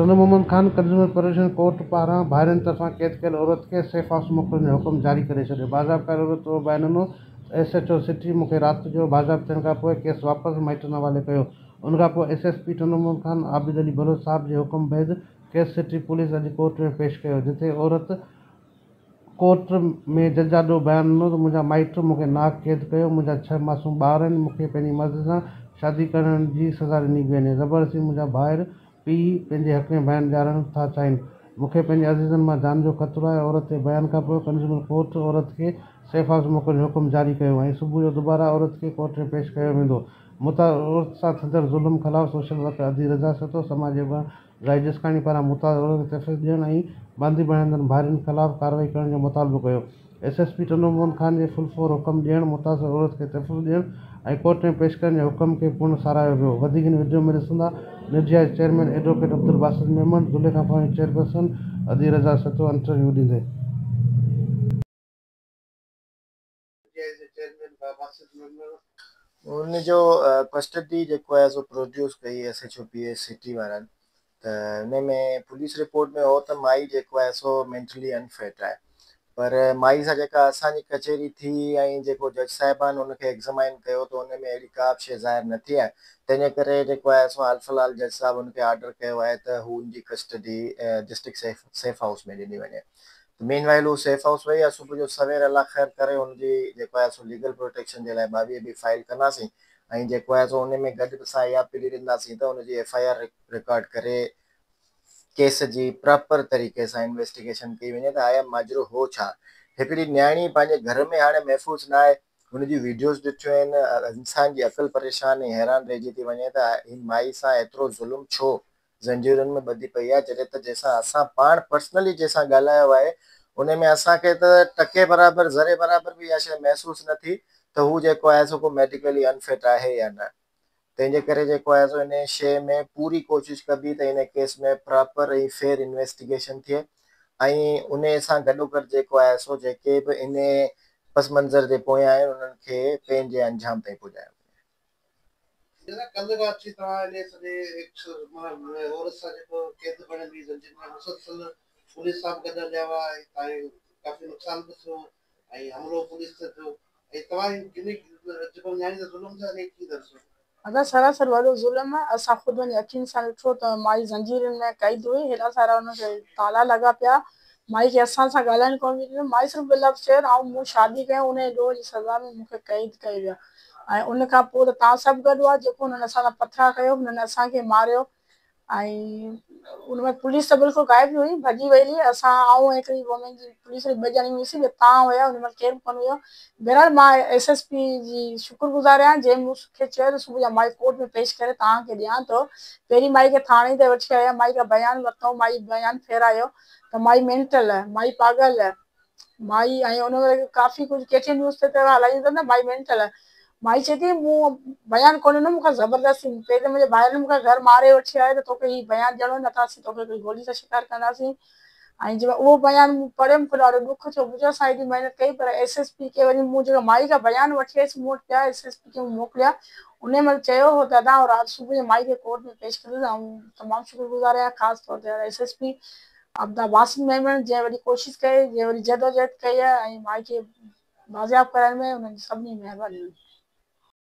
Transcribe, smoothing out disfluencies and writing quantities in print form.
टोनूर Mohammad Khan consumer protection court पारां भाइरनि तरफ़ां क़ैद कयल औरत खे सेफ हाउस मोकिलण जो हुकुम जारी करे छॾियो। बाज़ाब कयल औरत जो बयानु ॾिनो। SHO सिटी मूंखे राति जो बाज़ाब थियण खां पोइ केस वापसि माइटनि हवाले कयो। उन खां पोइ SSP टोनूर मोहम्मद खान आबिद अली बलोच साहब जे हुकुम बैदि केस सिटी पुलिस अॼु कोर्ट में पेश कयो, जिथे औरत कोर्ट में जज ॾाढो बयानु ॾिनो त मुंहिंजा माइट मूंखे नाक क़ैद कयो, मुंहिंजा 6 मासूम ॿार आहिनि, मूंखे पंहिंजी मर्ज़ी सां शादी करण जी सज़ा ॾिनी वई वञे। ज़बरदस्ती मुंहिंजा भाउर पीउ पंहिंजे हक़ में बयानु ॾियारणु था चाहिनि। मूंखे पंहिंजे अज़ीज़नि मां जान जो ख़तरो आहे। औरत जे बयान खां पोइ कंज्यूमर कोर्ट औरत खे सेफ हाउस मोकिलण जो हुकुम जारी कयो ऐं सुबुह जो दुबारा औरत खे कोर्ट में पेश कयो वेंदो। मुताद औरत सां थियल ज़ुल्म ख़िलाफ़ सोशल वर्कर अदी रज़ा सतो, समाज जे राय जिसकानी पारां मुताद औरत खे तहफ़्फ़ुज़ ॾियण ऐं बांदी बणाईंदड़ भाइरनि ख़िलाफ़ कार्रवाई करण जो मुतालबो कयो। SSP टोनूर मोहम्मद खान जे फुलफोर हुकुम ॾियण, मुतासिर औरत खे तहफ़्फ़ुज़ ॾियण ऐं कोर्ट में पेश करण जे हुकुम खे पूर्ण साराहियो वियो। वधीक इन वीडियो में ॾिसंदा। निर्भया जे chairman advocate Abdul Basit Memon, Zulekha foundation chairperson अदी रज़ा सतो इंटरव्यू ॾींदे। उन जो कस्टडी जेको आहे सो प्रोड्यूस कई SHOPS सिटी वारनि, त हुन में पुलिस रिपोर्ट में हो त माई जेको आहे सो मेंटली अनफिट आहे, पर माई सां जेका असांजी कचहरी थी ऐं जेको जज साहिबान हुनखे एग्ज़ामाइन कयो त हुन में अहिड़ी का बि शइ ज़ाहिर न थी आहे। तंहिंजे करे जेको आहे सो हाल फ़िलहाल जज साहिब हुनखे ऑर्डर कयो आहे त हू हुनजी कस्टडी डिस्ट्रिक्ट सेफ हाउस में ॾिनी वञे। मेन वाइल हू सेफ हाउस वई आहे। सुबुह जो सवेर अलाह ख़ैर करे हुनजी जेको आहे सो लीगल प्रोटेक्शन जे लाइ 22 बि फाइल कंदासीं ऐं जेको आहे सो हुन में गॾु असां इहा अपील ॾींदासीं त हुनजी FIR रिकॉर्ड करे केस जी प्रॉपर तरीक़े सां इन्वेस्टिगेशन कई वञे त आया माजरो हो छा। हिकिड़ी न्याणी पंहिंजे घर में हाणे महफ़ूज़ न आहे, हुनजी वीडियोज़ ॾिठियूं आहिनि, इंसान जी अक़ुलु परेशान ऐं हैरान रहिजी थी वञे त हिन माई सां एतिरो ज़ुल्म छो ज़ंजीरनि में ॿधी पई आहे, जॾहिं त जंहिंसां असां पाण पर्सनली जंहिंसां ॻाल्हायो आहे उन में असांखे त टके बराबरि ज़रे बराबरि बि इहा शइ महसूसु न थी त हू जेको आहे सो को मेडिकली अनफिट आहे या न। तंहिंजे करे जेको आहे सो इन शइ में पूरी कोशिशि कबी त इन केस में प्रॉपर ऐं फेयर इन्वेस्टिगेशन थिए ऐं उन सां गॾोगॾु जेको आहे सो जेके बि इन पस मंज़र जे पोयां आहिनि उन्हनि खे पंहिंजे अंजाम ताईं पुॼायो। कल्ह खां अची तव्हां इन सॼे औरत सां जेको क़ैद करण जी ज़ंजीर में मुसलसल पुलिस सां बि गॾु हलिया हुआ ऐं काफ़ी नुक़सान बि थियो ऐं हमिलो पुलिस ते थियो ऐं तव्हां जेको न्याणी जो ज़ुल्म थियो आहे की दर्शो अगरि सरासर वॾो ज़ुल्म आहे। असां ख़ुदि वञी अखियुनि सां ॾिठो त माई ज़ंजीरनि में क़ैद हुई, हेॾा सारा हुनखे ताला लॻा पिया। माई खे असां सां ॻाल्हाइण कोन ॾिनो। माई सिर्फ़ु ॿ लफ़्ज़ चयो ऐं मूं शादी कयो, उन ॾोह जी सज़ा में मूंखे क़ैद कयो वियो ऐं उन खां पोइ त तव्हां सभु गॾु हुआ जेको हुननि असां सां पथरा कयो, हुननि असांखे मारियो ऐं उनमें पुलिस त बिल्कुलु गाइब हुई, भॼी वई हुई। असां ऐं हिकिड़ी वोमेन जी पुलिस ॿ ॼणी हुईसीं, तव्हां हुया, हुनमें केरु कोन हुयो। बहरहाल मां SSP जी शुक्रगुज़ार आहियां जंहिं मूंखे चयो त सुबुह जो माई कोर्ट में पेश करे तव्हांखे ॾियां थो। पहिरीं माई खे थाणे ते वठी आया, माई का बयानु वरितो, माई बयानु फेरायो त माई मेंटल आहे, माई पागल आहे, माई ऐं उन काफ़ी कुझु केतिरी न्यूज़ ते हलाईंदा न माई मेंटल आहे। माई चए थी मूं बयानु कोन ॾिनो, मूंखां ज़बरदस्ती पहिरीं मुंहिंजे भाइरनि मूंखे घर मारे वठी आयो त तोखे हीउ बयानु ॾियणो न था, असीं तोखे कोई गोली सां शिकार कंदासीं। ऐं जंहिं उहो बयानु मूं पढ़ियो, मूंखे ॾाढो ॾुख थियो। मुंहिंजो असां हेॾी महिनत कई पर SSP खे वरी मूं जेको माई खां बयानु वठी आयसि मूं वटि पिया, SSP खे मोकिलिया। उन महिल चयो हो दादा और राति सुबुह जो माई खे कोर्ट में पेश कंदुसि ऐं तमामु शुक्रगुज़ार आहियां ख़ासि तौर ते SSP अब्दा बासित मेमन जंहिं वरी कोशिशि कई, जंहिं वरी जदोजहद कई आहे ऐं माई खे बाज़ियाब करण में उन्हनि सभिनी महिरबानी।